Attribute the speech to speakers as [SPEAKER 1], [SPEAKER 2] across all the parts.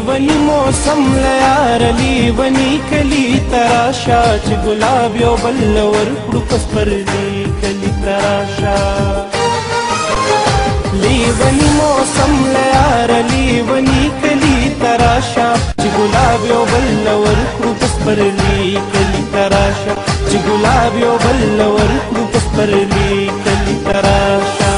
[SPEAKER 1] لیونی موسم لیار لیونی کلی تراشا چې ګلاب یو بل ورکړو پس پرلی کلی تراشا لیونی موسم لیار لیونی کلی تراشا چې ګلاب یو بل ورکړو پس پرلی کلی تراشا چې ګلاب یو بل ورکړو پس پرلی کلی تراشا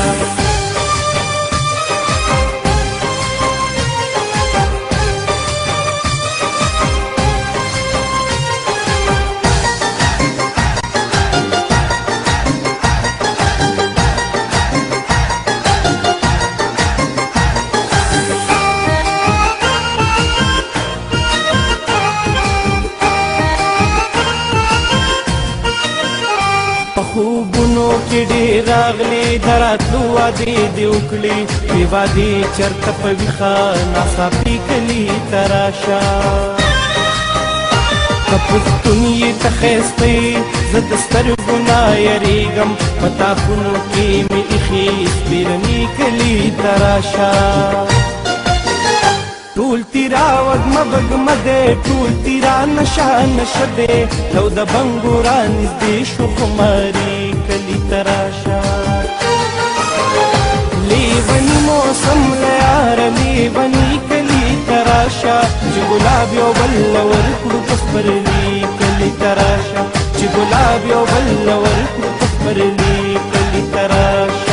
[SPEAKER 1] خوبونو کې ډېر راغلي د راتلو وعدې دې وکړې بې وعدې چېرته په ویښه ناڅاپي کلي ته راشه که پښتون یې ته ښایسته یې زه د سترګو نه یېرېږم په تاپونو کې مې ایښې سپېرني کلي ته راشه ټول تیرا وږمه بږمه دی ټول تیرا نشه نشه دی لو د بنګو رانږدې شو خماري کلي ته راشه لیوني موسم لیاره لیوني کلي ته راشه چې ګلاب یو بل ورکړو پس پرلي کلي ته راشه چې ګلاب یو بل ورکړو پس پرلي کلي ته راشه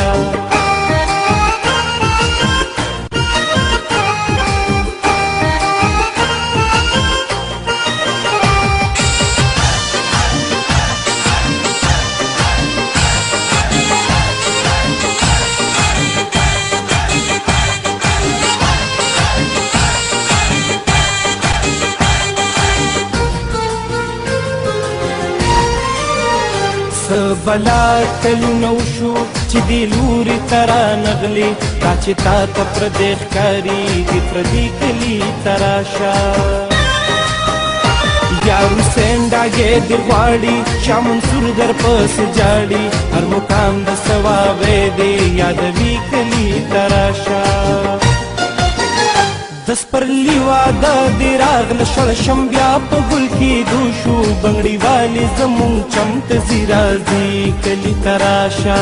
[SPEAKER 1] بلا کلونه وشو چې دې لوري ته رانغلې دا چې تا ته پردی ښکارېږي پردي کلي ته راشه یا حسین ډاګې دې غواړي شاه منصور درپسې جاړي هر مقام د ثوابې دې یادوي کلي ته راشه د سپرلي واده دې راغله شړشم بیا په ګل کېدو شو بنګړي والې زمونږ چمته ځي راځي کلي ته راشه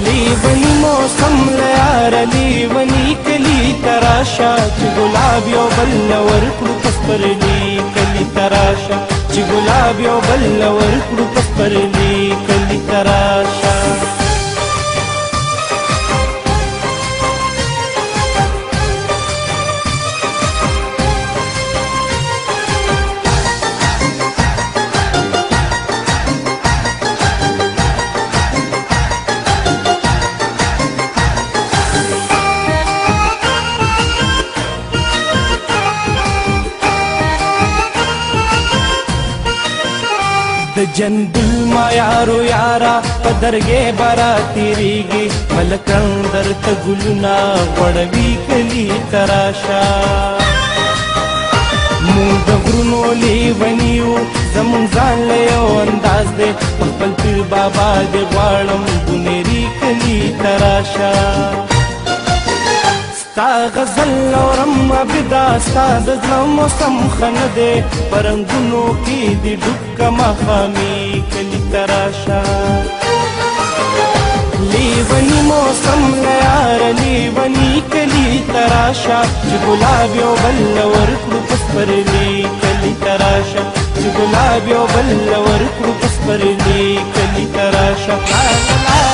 [SPEAKER 1] لیوني موسم لیاره لیوني کلي ته راشه چې ګلاب یو بل ورکړو پس پرلي کلي ته راشه چې ګلاب یو بل ورکړو پس پرلي کلي ته راشه د جندل ما یارو یارا په درګې بارا تیریږي ملکن درته ګلونه غوړوي کلي ته راشه مونږ د غرونو لیوني یو زمونږ ځان له یو انداز دی په خپل پیر بابا دې غواړم بونیري کلي ته راشه ستا غزل اورم عبدا ستا د زړه موسم ښه نه دی په رنګونو کې دې ډوب که ماښامي کلي ته راشه لیوني موسم لیاره لیوني کلي ته راشه چې ګلاب یو بل ورکړو پس پرلي کلي ته راشه چې ګلاب یو بل ورکړو پس پرلي کلي ته راشه